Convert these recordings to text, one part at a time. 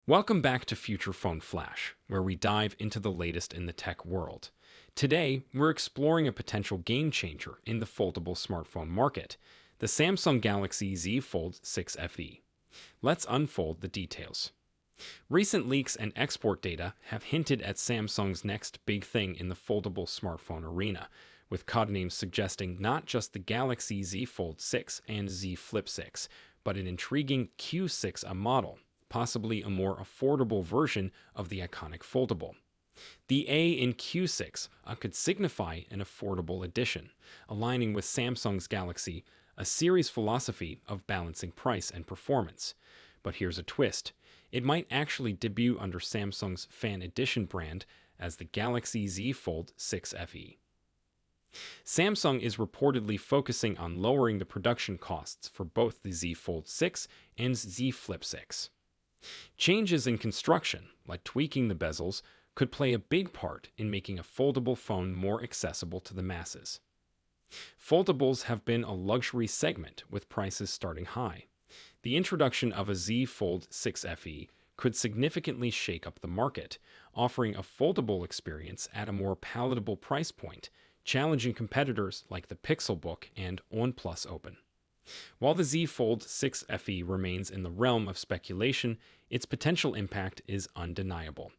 Welcome back to Future Phone Flash, where we dive into the latest in the tech world. Today, we're exploring a potential game changer in the foldable smartphone market, the Samsung Galaxy Z Fold 6 FE. Let's unfold the details. Recent leaks and export data have hinted at Samsung's next big thing in the foldable smartphone arena, with codenames suggesting not just the Galaxy Z Fold 6 and Z Flip 6, but an intriguing Q6 model, possibly a more affordable version of the iconic foldable. The A in Q6 could signify an affordable addition, aligning with Samsung's Galaxy, a series philosophy of balancing price and performance. But here's a twist. It might actually debut under Samsung's Fan Edition brand as the Galaxy Z Fold 6 FE. Samsung is reportedly focusing on lowering the production costs for both the Z Fold 6 and Z Flip 6. Changes in construction, like tweaking the bezels, could play a big part in making a foldable phone more accessible to the masses. Foldables have been a luxury segment with prices starting high. The introduction of a Z Fold 6 FE could significantly shake up the market, offering a foldable experience at a more palatable price point, challenging competitors like the Pixelbook and OnePlus Open. While the Z Fold 6 FE remains in the realm of speculation, its potential impact is undeniable.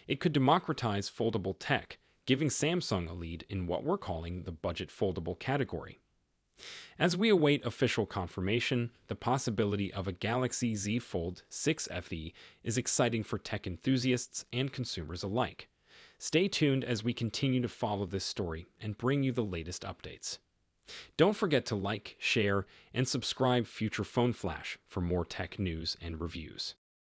It could democratize foldable tech, giving Samsung a lead in what we're calling the budget foldable category. As we await official confirmation, the possibility of a Galaxy Z Fold 6 FE is exciting for tech enthusiasts and consumers alike. Stay tuned as we continue to follow this story and bring you the latest updates. Don't forget to like, share, and subscribe Future Phone Flash for more tech news and reviews.